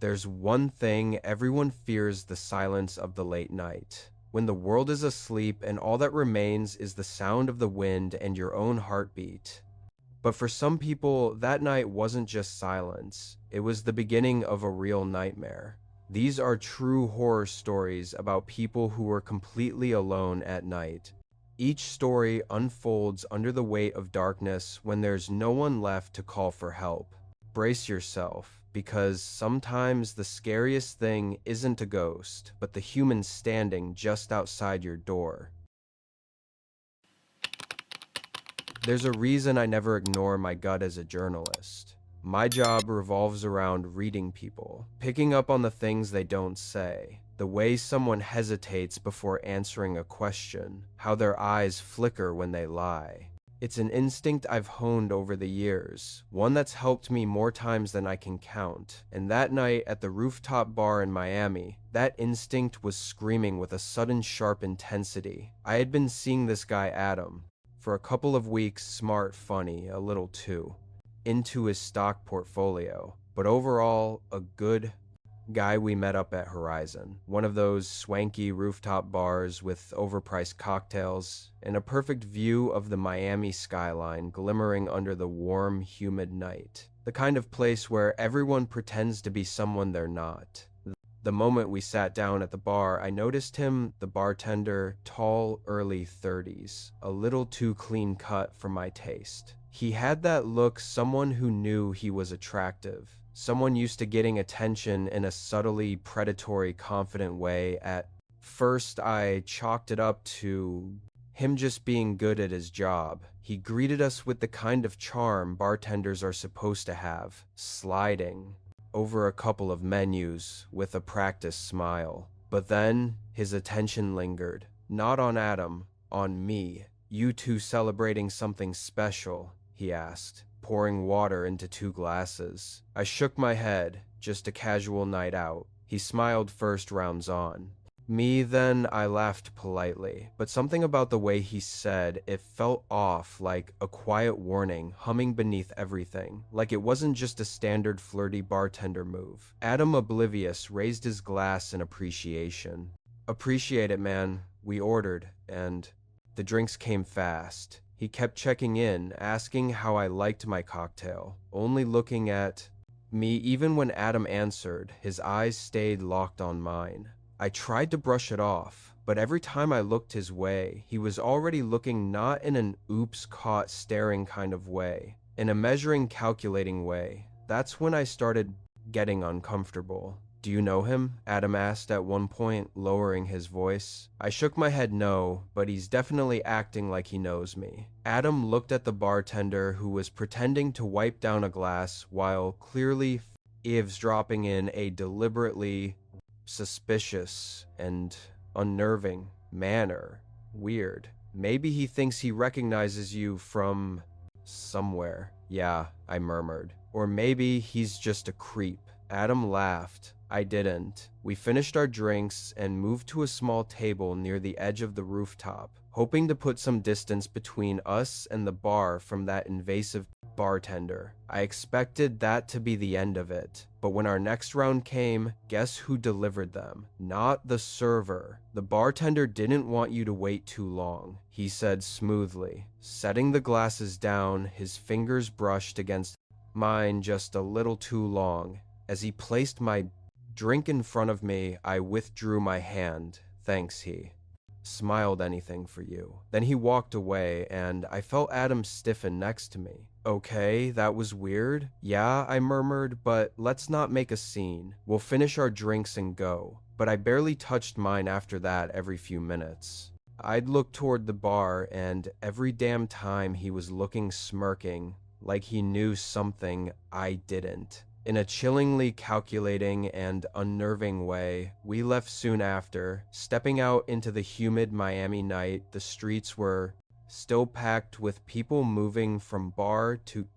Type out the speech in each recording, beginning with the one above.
There's one thing everyone fears: the silence of the late night. When the world is asleep and all that remains is the sound of the wind and your own heartbeat. But for some people, that night wasn't just silence. It was the beginning of a real nightmare. These are true horror stories about people who were completely alone at night. Each story unfolds under the weight of darkness when there's no one left to call for help. Brace yourself, because sometimes the scariest thing isn't a ghost, but the human standing just outside your door. There's a reason I never ignore my gut as a journalist. My job revolves around reading people, picking up on the things they don't say, the way someone hesitates before answering a question, how their eyes flicker when they lie. It's an instinct I've honed over the years, one that's helped me more times than I can count. And that night at the rooftop bar in Miami, that instinct was screaming with a sudden sharp intensity. I had been seeing this guy Adam for a couple of weeks, smart, funny, a little too into his stock portfolio, but overall a good guy. We met up at Horizon, one of those swanky rooftop bars with overpriced cocktails and a perfect view of the Miami skyline glimmering under the warm, humid night. The kind of place where everyone pretends to be someone they're not. The moment we sat down at the bar, I noticed him, the bartender, tall, early 30s, a little too clean cut for my taste. He had that look, someone who knew he was attractive, someone used to getting attention in a subtly predatory, confident way. At first, I chalked it up to him just being good at his job. He greeted us with the kind of charm bartenders are supposed to have, sliding over a couple of menus with a practiced smile. But then, his attention lingered. Not on Adam, on me. "You two celebrating something special?" he asked, pouring water into 2 glasses. I shook my head. "Just a casual night out." He smiled first rounds on. Me then, I laughed politely, but something about the way he said it felt off, like a quiet warning humming beneath everything, like it wasn't just a standard flirty bartender move. Adam, oblivious, raised his glass in appreciation. "Appreciate it, man." We ordered, and the drinks came fast. He kept checking in, asking how I liked my cocktail, only looking at me. Even when Adam answered, his eyes stayed locked on mine. I tried to brush it off, but every time I looked his way, he was already looking, not in an oops caught staring kind of way, in a measuring, calculating way. That's when I started getting uncomfortable. "Do you know him?" Adam asked at one point, lowering his voice. I shook my head no, but he's definitely acting like he knows me. Adam looked at the bartender, who was pretending to wipe down a glass while clearly eavesdropping in a deliberately suspicious and unnerving manner. Weird. "Maybe he thinks he recognizes you from somewhere." "Yeah," I murmured. "Or maybe he's just a creep." Adam laughed. I didn't. We finished our drinks and moved to a small table near the edge of the rooftop, hoping to put some distance between us and the bar from that invasive bartender. I expected that to be the end of it, but when our next round came, guess who delivered them? Not the server. "The bartender didn't want you to wait too long," he said smoothly. Setting the glasses down, his fingers brushed against mine just a little too long. As he placed my drink in front of me, I withdrew my hand. "Thanks," he smiled. "Anything for you." Then he walked away, and I felt Adam stiffen next to me. "Okay, that was weird." "Yeah," I murmured, "but let's not make a scene. We'll finish our drinks and go." But I barely touched mine after that. Every few minutes, I'd look toward the bar, and every damn time he was looking, smirking, like he knew something I didn't. In a chillingly calculating and unnerving way, we left soon after. Stepping out into the humid Miami night, the streets were still packed with people moving from bar to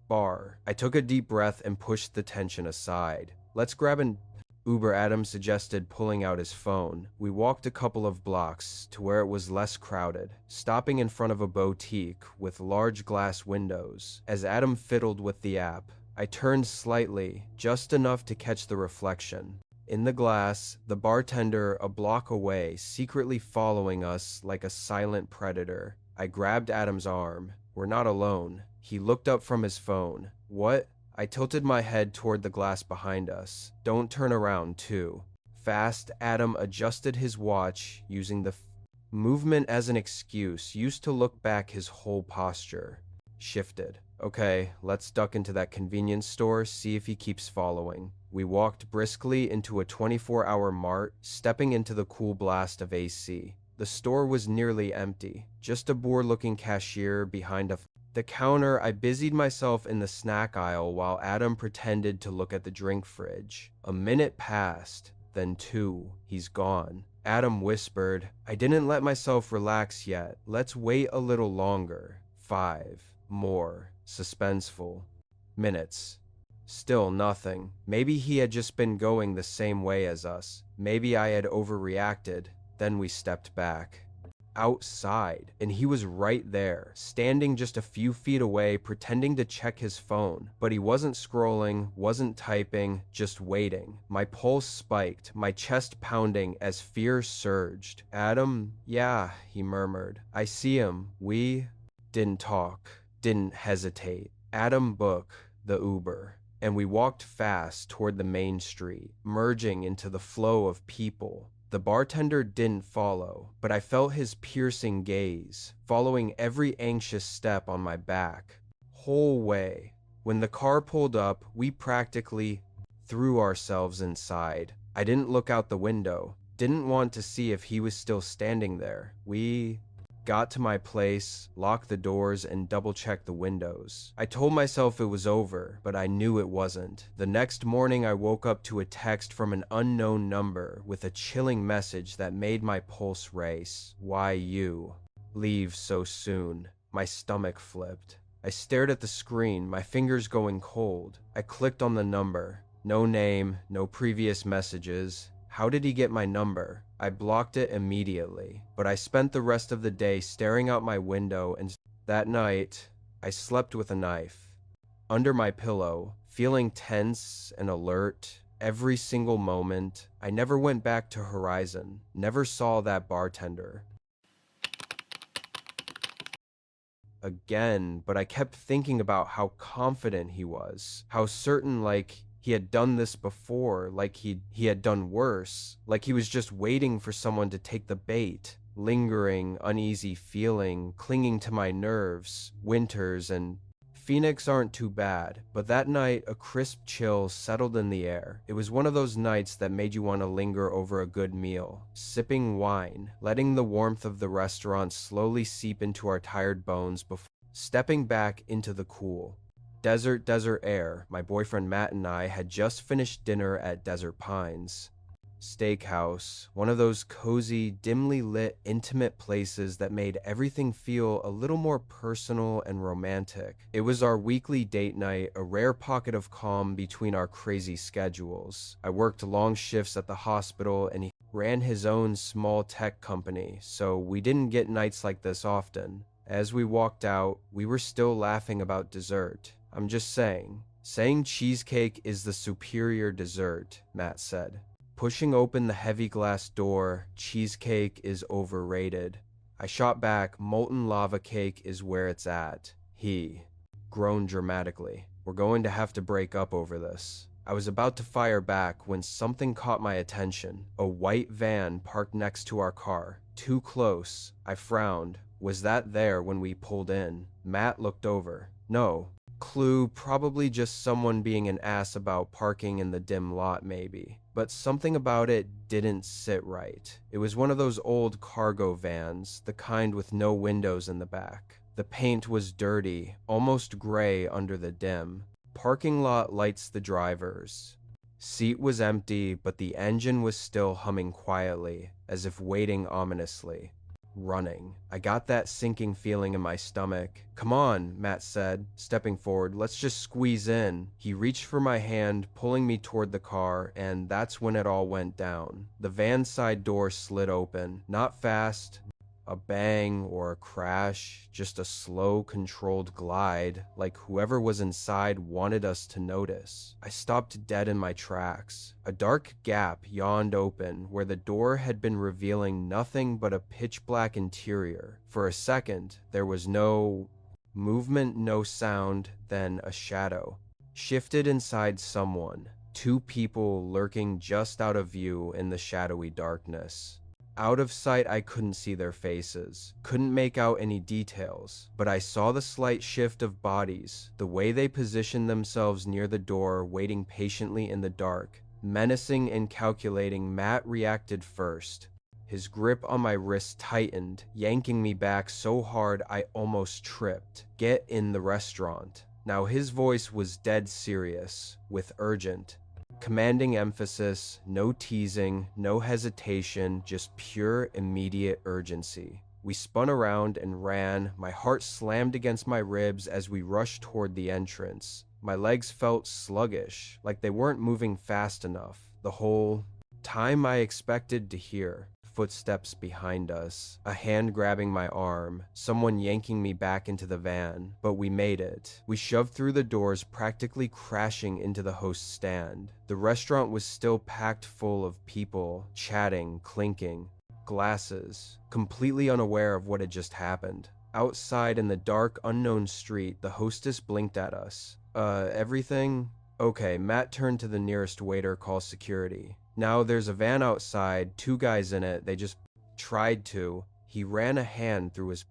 bar. I took a deep breath and pushed the tension aside. "Let's grab an Uber," Adam suggested, pulling out his phone. We walked a couple of blocks to where it was less crowded, stopping in front of a boutique with large glass windows. As Adam fiddled with the app, I turned slightly, just enough to catch the reflection. In the glass, the bartender a block away, secretly following us like a silent predator. I grabbed Adam's arm. We're not alone. He looked up from his phone. What? I tilted my head toward the glass behind us. Don't turn around, too. Fast, Adam adjusted his watch, using the movement as an excuse, used to look back. His whole posture shifted. Okay, let's duck into that convenience store, see if he keeps following. We walked briskly into a 24-hour mart, stepping into the cool blast of AC. The store was nearly empty, just a bored-looking cashier behind the counter. I busied myself in the snack aisle while Adam pretended to look at the drink fridge. A minute passed, then 2. He's gone. Adam whispered, I didn't let myself relax yet. Let's wait a little longer. 5 more. Suspenseful minutes. Still nothing. Maybe he had just been going the same way as us. Maybe I had overreacted. Then we stepped back. Outside, and he was right there, standing just a few feet away, pretending to check his phone. But he wasn't scrolling, wasn't typing, just waiting. My pulse spiked, my chest pounding as fear surged. Adam? Yeah, he murmured. I see him. We didn't talk, didn't hesitate. Adam book the Uber, and we walked fast toward the main street, merging into the flow of people. The bartender didn't follow, but I felt his piercing gaze, following every anxious step on my back. Whole way. When the car pulled up, we practically threw ourselves inside. I didn't look out the window, didn't want to see if he was still standing there. We got to my place, locked the doors, and double-checked the windows. I told myself it was over, but I knew it wasn't. The next morning, I woke up to a text from an unknown number with a chilling message that made my pulse race. Why you leave so soon? My stomach flipped. I stared at the screen, my fingers going cold. I clicked on the number. No name, no previous messages. How did he get my number? I blocked it immediately, but I spent the rest of the day staring out my window, and that night, I slept with a knife under my pillow, feeling tense and alert every single moment. I never went back to Horizon, never saw that bartender again, but I kept thinking about how confident he was, how certain, like he had done this before, like he had done worse, like he was just waiting for someone to take the bait. Lingering, uneasy feeling, clinging to my nerves. Winters and Phoenix aren't too bad, but that night a crisp chill settled in the air. It was one of those nights that made you want to linger over a good meal, sipping wine, letting the warmth of the restaurant slowly seep into our tired bones before stepping back into the cool desert air. My boyfriend Matt and I had just finished dinner at Desert Pines Steakhouse, one of those cozy, dimly lit, intimate places that made everything feel a little more personal and romantic. It was our weekly date night, a rare pocket of calm between our crazy schedules. I worked long shifts at the hospital, and he ran his own small tech company, so we didn't get nights like this often. As we walked out, we were still laughing about dessert. I'm just saying cheesecake is the superior dessert, Matt said. Pushing open the heavy glass door, cheesecake is overrated. I shot back, molten lava cake is where it's at. He groaned dramatically. We're going to have to break up over this. I was about to fire back when something caught my attention. A white van parked next to our car. Too close. I frowned. Was that there when we pulled in? Matt looked over. No. Clue, probably just someone being an ass about parking in the dim lot maybe. But something about it didn't sit right. It was one of those old cargo vans, the kind with no windows in the back. The paint was dirty, almost gray under the dim. Parking lot lights the driver's seat was empty, but the engine was still humming quietly, as if waiting ominously. Running. I got that sinking feeling in my stomach. Come on, Matt said, stepping forward. Let's just squeeze in. He reached for my hand, pulling me toward the car, and that's when it all went down. The van's side door slid open. Not fast. a bang or a crash, just a slow, controlled glide, like whoever was inside wanted us to notice. I stopped dead in my tracks. A dark gap yawned open where the door had been revealing nothing but a pitch-black interior. For a second, there was no movement, no sound, then a shadow shifted inside someone. Two people lurking just out of view in the shadowy darkness. Out of sight, I couldn't see their faces, couldn't make out any details, but I saw the slight shift of bodies, the way they positioned themselves near the door, waiting patiently in the dark. Menacing and calculating, Matt reacted first. His grip on my wrist tightened, yanking me back so hard I almost tripped. "Get in the restaurant." Now his voice was dead serious, with urgent, commanding emphasis, no teasing, no hesitation, just pure, immediate urgency. We spun around and ran, my heart slammed against my ribs as we rushed toward the entrance. My legs felt sluggish, like they weren't moving fast enough. The whole time I expected to hear footsteps behind us, a hand grabbing my arm, someone yanking me back into the van, but we made it. We shoved through the doors, practically crashing into the host's stand. The restaurant was still packed full of people, chatting, clinking glasses, completely unaware of what had just happened. Outside in the dark, unknown street, the hostess blinked at us. Everything? Okay, Matt turned to the nearest waiter, call security. Now there's a van outside, two guys in it, they just tried to. He ran a hand through his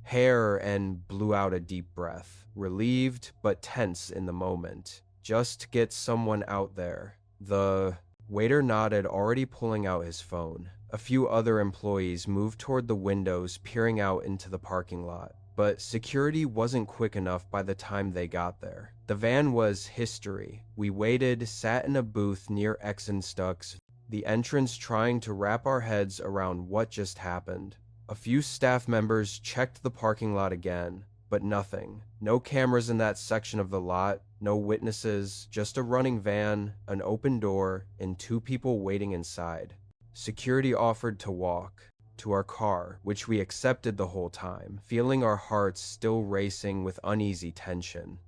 hair and blew out a deep breath. Relieved, but tense in the moment. Just get someone out there. The waiter nodded, already pulling out his phone. A few other employees moved toward the windows, peering out into the parking lot. But security wasn't quick enough by the time they got there. The van was history. We waited, sat in a booth near X and Stuck's, the entrance, trying to wrap our heads around what just happened. A few staff members checked the parking lot again, but nothing. No cameras in that section of the lot, no witnesses, just a running van, an open door, and two people waiting inside. Security offered to walk to our car, which we accepted the whole time, feeling our hearts still racing with uneasy tension.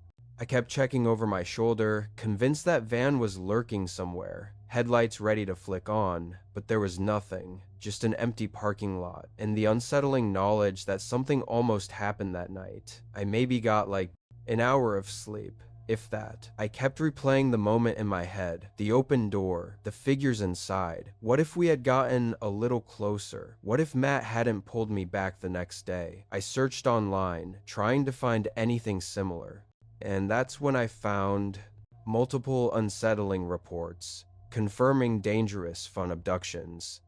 I kept checking over my shoulder, convinced that van was lurking somewhere, headlights ready to flick on, but there was nothing, just an empty parking lot, and the unsettling knowledge that something almost happened that night. I maybe got like an hour of sleep, if that. I kept replaying the moment in my head, the open door, the figures inside. What if we had gotten a little closer? What if Matt hadn't pulled me back the next day? I searched online, trying to find anything similar. And that's when I found multiple unsettling reports, confirming dangerous fun abductions.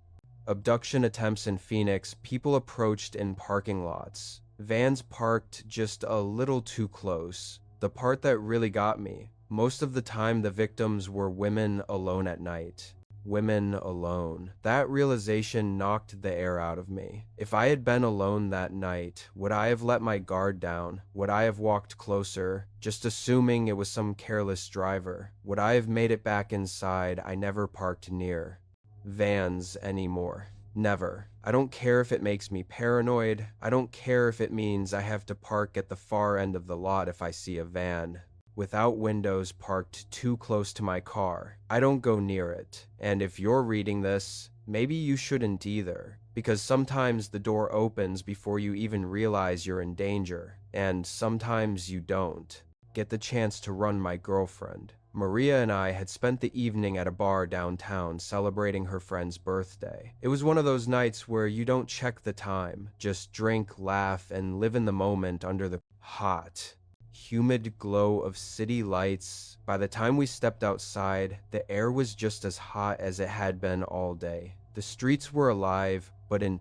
Abduction attempts in Phoenix, people approached in parking lots. Vans parked just a little too close. The part that really got me, most of the time the victims were women alone at night. Women alone. That realization knocked the air out of me. If I had been alone that night, would I have let my guard down? Would I have walked closer, just assuming it was some careless driver? Would I have made it back inside? I never parked near vans anymore. Never. I don't care if it makes me paranoid. I don't care if it means I have to park at the far end of the lot if I see a van without windows parked too close to my car. I don't go near it. And if you're reading this, maybe you shouldn't either, because sometimes the door opens before you even realize you're in danger, and sometimes you don't get the chance to run my girlfriend. Maria and I had spent the evening at a bar downtown celebrating her friend's birthday. It was one of those nights where you don't check the time, just drink, laugh, and live in the moment under the hot, humid glow of city lights. By the time we stepped outside, the air was just as hot as it had been all day. The streets were alive, but in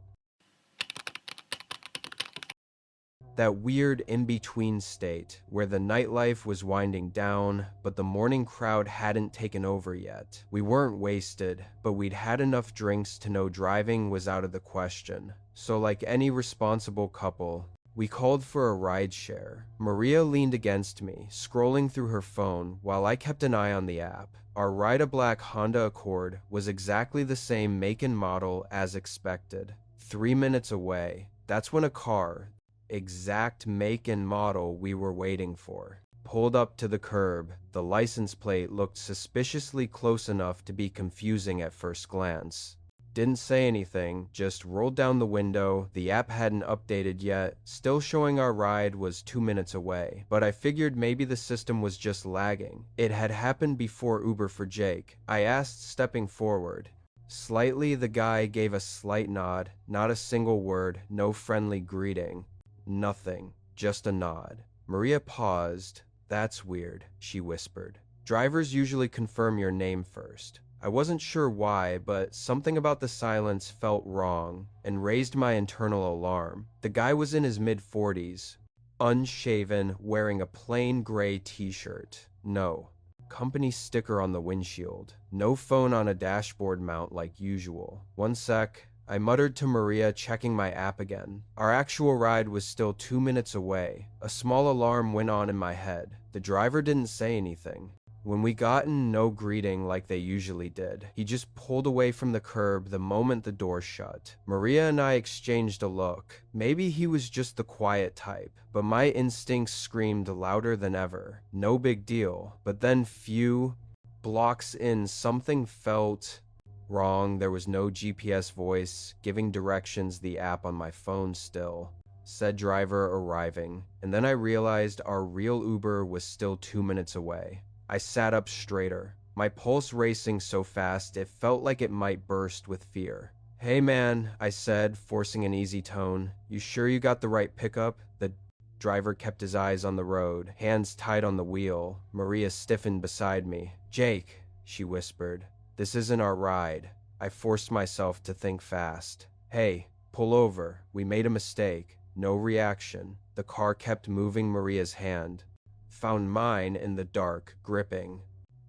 that weird in-between state where the nightlife was winding down, but the morning crowd hadn't taken over yet. We weren't wasted, but we'd had enough drinks to know driving was out of the question. So like any responsible couple, we called for a rideshare. Maria leaned against me, scrolling through her phone while I kept an eye on the app. Our ride, a black Honda Accord, was exactly the same make and model as expected. 3 minutes away. That's when a car, exact make and model we were waiting for, pulled up to the curb. The license plate looked suspiciously close enough to be confusing at first glance. Didn't say anything, just rolled down the window. The app hadn't updated yet, still showing our ride was 2 minutes away. But I figured maybe the system was just lagging. It had happened before Uber for Jake. I asked, stepping forward. Slightly, the guy gave a slight nod, not a single word, no friendly greeting. Nothing, just a nod. Maria paused. That's weird, she whispered. Drivers usually confirm your name first. I wasn't sure why, but something about the silence felt wrong and raised my internal alarm. The guy was in his mid-40s, unshaven, wearing a plain gray t-shirt. No company sticker on the windshield. No phone on a dashboard mount like usual. One sec, I muttered to Maria, checking my app again. Our actual ride was still 2 minutes away. A small alarm went on in my head. The driver didn't say anything. When we got in, no greeting like they usually did. He just pulled away from the curb the moment the door shut. Maria and I exchanged a look. Maybe he was just the quiet type, but my instincts screamed louder than ever. No big deal. But then few blocks in, something felt wrong. There was no GPS voice, giving directions, the app on my phone still said driver arriving. And then I realized our real Uber was still 2 minutes away. I sat up straighter, my pulse racing so fast it felt like it might burst with fear. Hey man, I said, forcing an easy tone. You sure you got the right pickup? The driver kept his eyes on the road, hands tight on the wheel. Maria stiffened beside me. Jake, she whispered. This isn't our ride. I forced myself to think fast. Hey, pull over. We made a mistake. No reaction. The car kept moving. Maria's hand found mine in the dark, gripping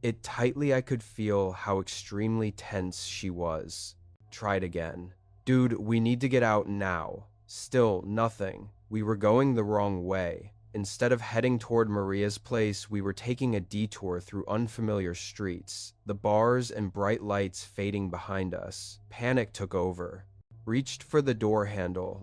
it tightly. I could feel how extremely tense she was. Tried again. Dude, we need to get out now. Still nothing. We were going the wrong way. Instead of heading toward Maria's place, we were taking a detour through unfamiliar streets, the bars and bright lights fading behind us. Panic took over. Reached for the door handle.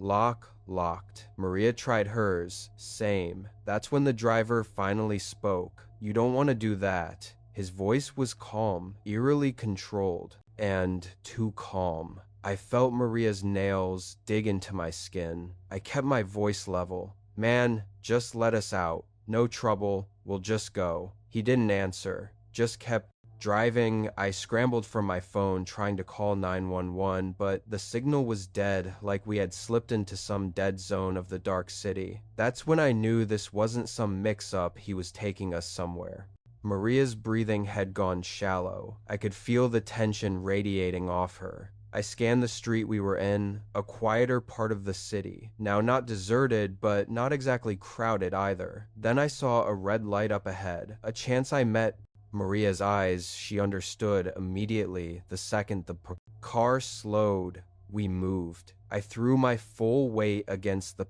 Locked. Maria tried hers. Same. That's when the driver finally spoke. You don't want to do that. His voice was calm, eerily controlled, and too calm. I felt Maria's nails dig into my skin. I kept my voice level. Man, just let us out. No trouble. We'll just go. He didn't answer. Just kept driving. I scrambled for my phone, trying to call 911, but the signal was dead, like we had slipped into some dead zone of the dark city. That's when I knew this wasn't some mix-up. He was taking us somewhere. Maria's breathing had gone shallow. I could feel the tension radiating off her. I scanned the street we were in, a quieter part of the city. Now not deserted, but not exactly crowded either. Then I saw a red light up ahead. A chance I met Maria's eyes. She understood immediately. The second the car slowed, we moved. I threw my full weight against the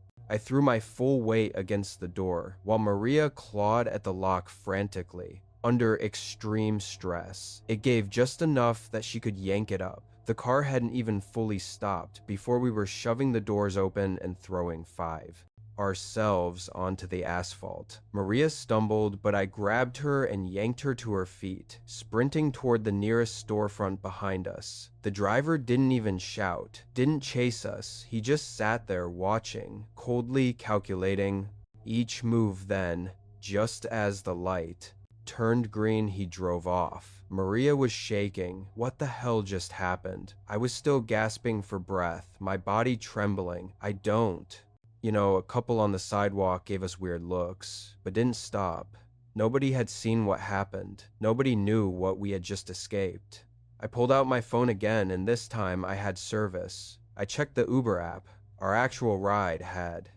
door, while Maria clawed at the lock frantically, under extreme stress. It gave just enough that she could yank it up. The car hadn't even fully stopped before we were shoving the doors open and throwing ourselves onto the asphalt. Maria stumbled, but I grabbed her and yanked her to her feet, sprinting toward the nearest storefront behind us. The driver didn't even shout, didn't chase us. He just sat there watching, coldly calculating each move. Then, just as the light turned green, he drove off. Maria was shaking. What the hell just happened? I was still gasping for breath, my body trembling. A couple on the sidewalk gave us weird looks, but didn't stop. Nobody had seen what happened. Nobody knew what we had just escaped. I pulled out my phone again, and this time I had service. I checked the Uber app. Our actual ride had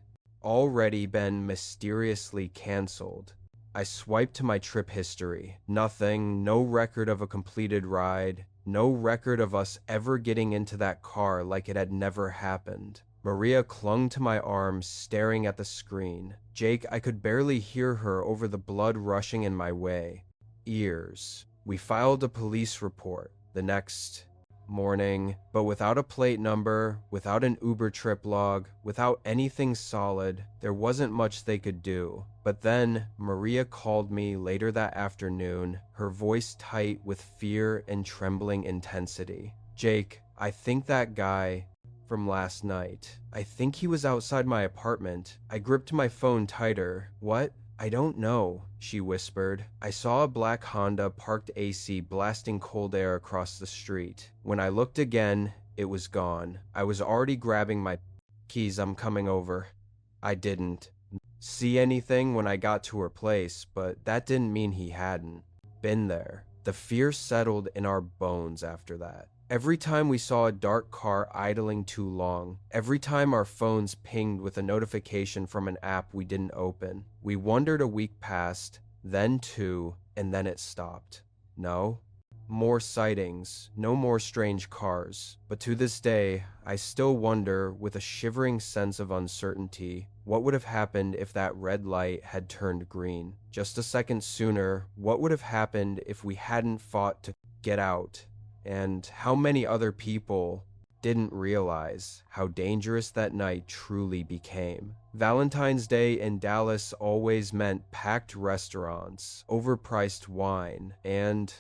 already been mysteriously canceled. I swiped to my trip history. Nothing, no record of a completed ride, no record of us ever getting into that car like it had never happened. Maria clung to my arm, staring at the screen. Jake, I could barely hear her over the blood rushing in my ears. We filed a police report. The next Morning, but without a plate number, without an Uber trip log, without anything solid. There wasn't much they could do. But then Maria called me later that afternoon, her voice tight with fear and trembling intensity. Jake, I think that guy from last night. I think he was outside my apartment. I gripped my phone tighter. What? I don't know, she whispered. I saw a black Honda parked AC blasting cold air across the street. When I looked again, it was gone. I was already grabbing my keys. I'm coming over. I didn't see anything when I got to her place, but that didn't mean he hadn't been there. The fear settled in our bones after that. Every time we saw a dark car idling too long, every time our phones pinged with a notification from an app we didn't open, we wondered. A week passed, then two, and then it stopped. No more sightings, no more strange cars. But to this day, I still wonder, with a shivering sense of uncertainty, what would have happened if that red light had turned green. Just a second sooner, what would have happened if we hadn't fought to get out? And how many other people didn't realize how dangerous that night truly became. Valentine's Day in Dallas always meant packed restaurants, overpriced wine, and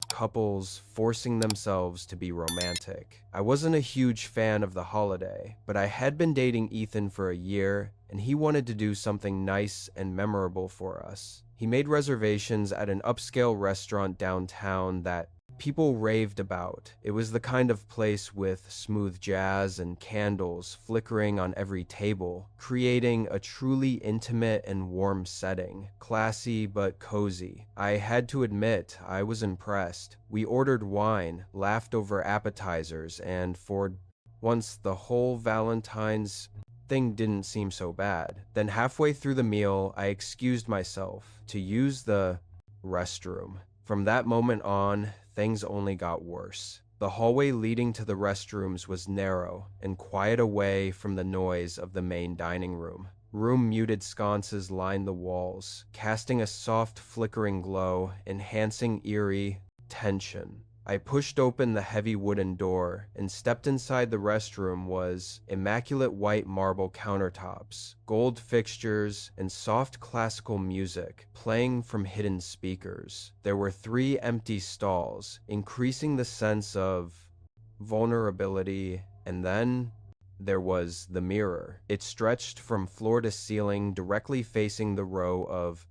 couples forcing themselves to be romantic. I wasn't a huge fan of the holiday, but I had been dating Ethan for a year, and he wanted to do something nice and memorable for us. He made reservations at an upscale restaurant downtown that people raved about. It was the kind of place with smooth jazz and candles flickering on every table, creating a truly intimate and warm setting. Classy but cozy. I had to admit, I was impressed. We ordered wine, laughed over appetizers, and for once the whole Valentine's thing didn't seem so bad. Then halfway through the meal, I excused myself to use the restroom. From that moment on, things only got worse. The hallway leading to the restrooms was narrow and quiet away from the noise of the main dining room. Room-muted sconces lined the walls, casting a soft flickering glow, enhancing eerie tension. I pushed open the heavy wooden door and stepped inside. The restroom was immaculate white marble countertops, gold fixtures, and soft classical music playing from hidden speakers. There were 3 empty stalls, increasing the sense of vulnerability. And then there was the mirror. It stretched from floor to ceiling, directly facing the row of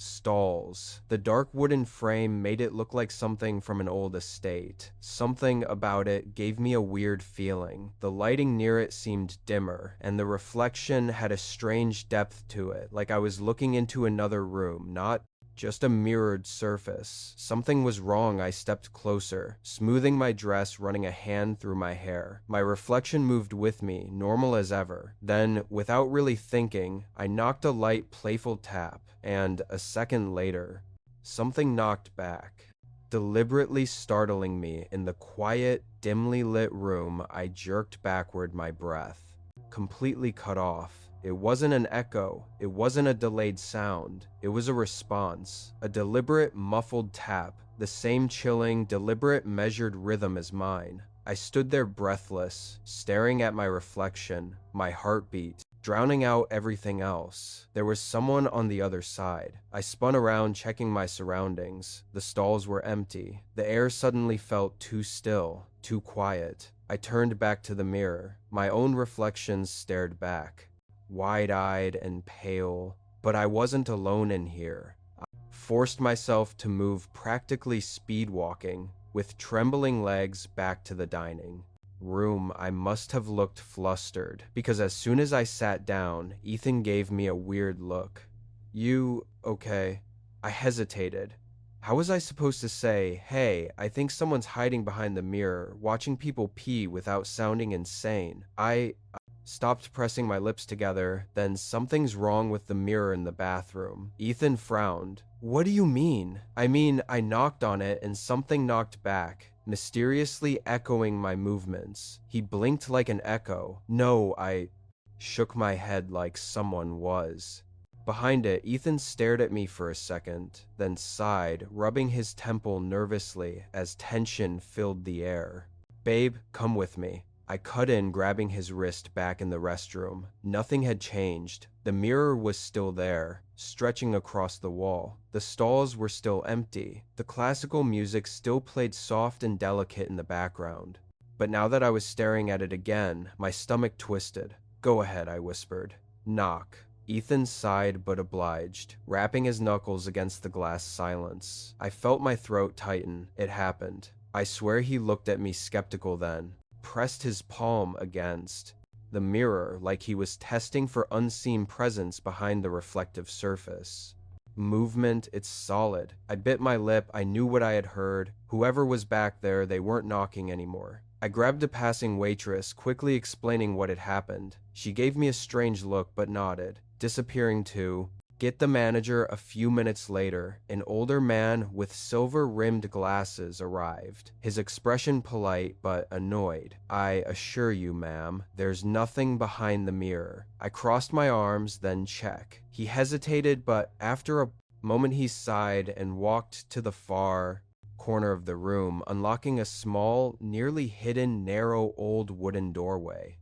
stalls. The dark wooden frame made it look like something from an old estate. Something about it gave me a weird feeling. The lighting near it seemed dimmer, and the reflection had a strange depth to it, like I was looking into another room, not just a mirrored surface. Something was wrong. I stepped closer, smoothing my dress, running a hand through my hair. My reflection moved with me, normal as ever. Then, without really thinking, I knocked a light, playful tap, and a second later, something knocked back, deliberately startling me. In the quiet, dimly lit room, I jerked backward, my breath completely cut off. It wasn't an echo. It wasn't a delayed sound. It was a response. A deliberate, muffled tap. The same chilling, deliberate, measured rhythm as mine. I stood there breathless, staring at my reflection, my heartbeat, drowning out everything else. There was someone on the other side. I spun around, checking my surroundings. The stalls were empty. The air suddenly felt too still, too quiet. I turned back to the mirror. My own reflections stared back, wide-eyed and pale, but I wasn't alone in here. I forced myself to move, practically speed-walking, with trembling legs back to the dining room. I must have looked flustered, because as soon as I sat down, Ethan gave me a weird look. "You okay?" I hesitated. How was I supposed to say, "Hey, I think someone's hiding behind the mirror, watching people pee," without sounding insane? I stopped, pressing my lips together. Then "Something's wrong with the mirror in the bathroom." Ethan frowned. "What do you mean?" "I mean, I knocked on it and something knocked back, mysteriously echoing my movements." He blinked like an echo. "No, I shook my head like someone was Behind it, Ethan stared at me for a second, then sighed, rubbing his temple nervously as tension filled the air. "Babe, come with me." I cut in, grabbing his wrist back in the restroom. Nothing had changed. The mirror was still there, stretching across the wall. The stalls were still empty. The classical music still played soft and delicate in the background. But now that I was staring at it again, my stomach twisted. "Go ahead," I whispered. "Knock." Ethan sighed but obliged, rapping his knuckles against the glass silence. I felt my throat tighten. It happened. I swear he looked at me skeptical then, pressed his palm against the mirror like he was testing for unseen presence behind the reflective surface. Movement, it's solid. I bit my lip. I knew what I had heard. Whoever was back there, they weren't knocking anymore. I grabbed a passing waitress, quickly explaining what had happened. She gave me a strange look but nodded, disappearing to get the manager. A few minutes later, an older man with silver-rimmed glasses arrived, his expression polite but annoyed. "I assure you, ma'am, there's nothing behind the mirror." I crossed my arms, then check. He hesitated, but after a moment he sighed and walked to the far corner of the room, unlocking a small, nearly hidden, narrow old wooden doorway.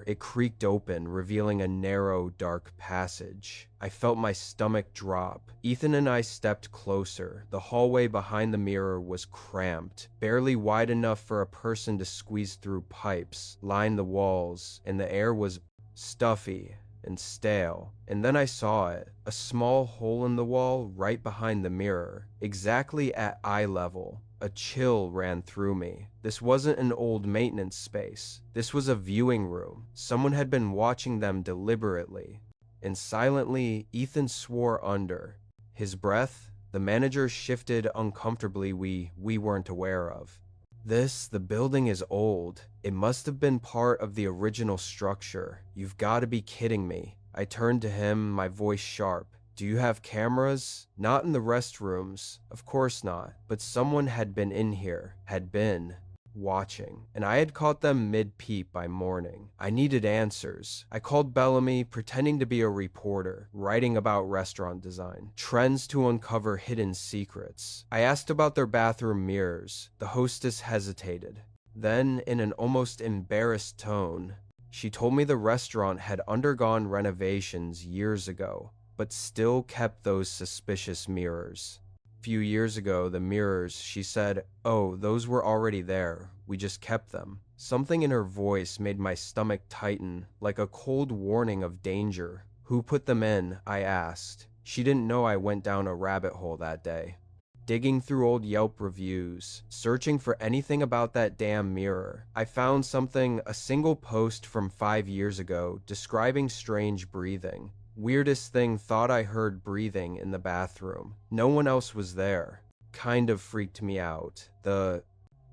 It creaked open, revealing a narrow, dark passage. I felt my stomach drop. Ethan and I stepped closer. The hallway behind the mirror was cramped, barely wide enough for a person to squeeze through. Pipes lined the walls, and the air was stuffy and stale. And then I saw it, a small hole in the wall right behind the mirror, exactly at eye level. A chill ran through me. This wasn't an old maintenance space. This was a viewing room. Someone had been watching them deliberately. And silently, Ethan swore under his breath. The manager shifted uncomfortably we weren't aware of. The building is old. It must have been part of the original structure. You've got to be kidding me." I turned to him, my voice sharp. "Do you have cameras?" "Not in the restrooms. Of course not. But someone had been in here, had been watching, and I had caught them mid-peep by morning. I needed answers. I called Bellamy, pretending to be a reporter, writing about restaurant design, trends to uncover hidden secrets. I asked about their bathroom mirrors. The hostess hesitated. Then, in an almost embarrassed tone, she told me the restaurant had undergone renovations years ago, but still kept those suspicious mirrors. Few years ago, the mirrors, she said, "Oh, those were already there. We just kept them." Something in her voice made my stomach tighten, like a cold warning of danger. "Who put them in?" I asked. She didn't know I went down a rabbit hole that day, digging through old Yelp reviews, searching for anything about that damn mirror. I found something, a single post from 5 years ago, describing strange breathing. Weirdest thing, thought I heard breathing in the bathroom. No one else was there. Kind of freaked me out. The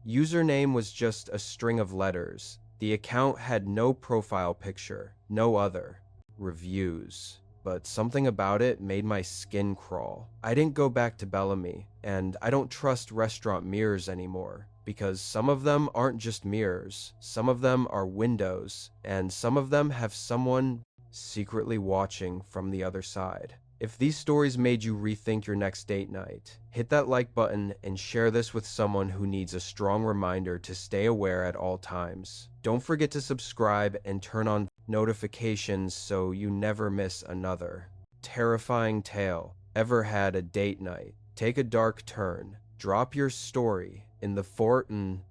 username was just a string of letters. The account had no profile picture, no other reviews. But something about it made my skin crawl. I didn't go back to Bellamy, and I don't trust restaurant mirrors anymore. Because some of them aren't just mirrors. Some of them are windows, and some of them have someone secretly watching from the other side. If these stories made you rethink your next date night, hit that like button and share this with someone who needs a strong reminder to stay aware at all times. Don't forget to subscribe and turn on notifications so you never miss another terrifying tale. Ever had a date night take a dark turn? Drop your story in the Fortin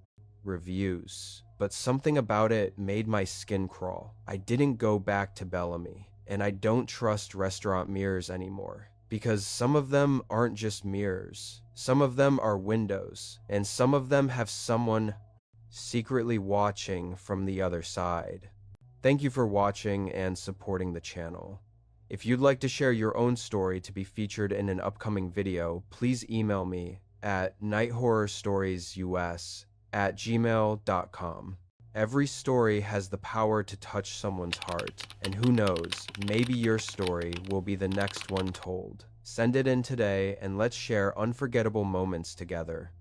reviews. But something about it made my skin crawl. I didn't go back to Bellamy, and I don't trust restaurant mirrors anymore. Because some of them aren't just mirrors. Some of them are windows, and some of them have someone secretly watching from the other side. Thank you for watching and supporting the channel. If you'd like to share your own story to be featured in an upcoming video, please email me at nighthorrorstoriesus@gmail.com. Every story has the power to touch someone's heart, and who knows, maybe your story will be the next one told. Send it in today, and let's share unforgettable moments together.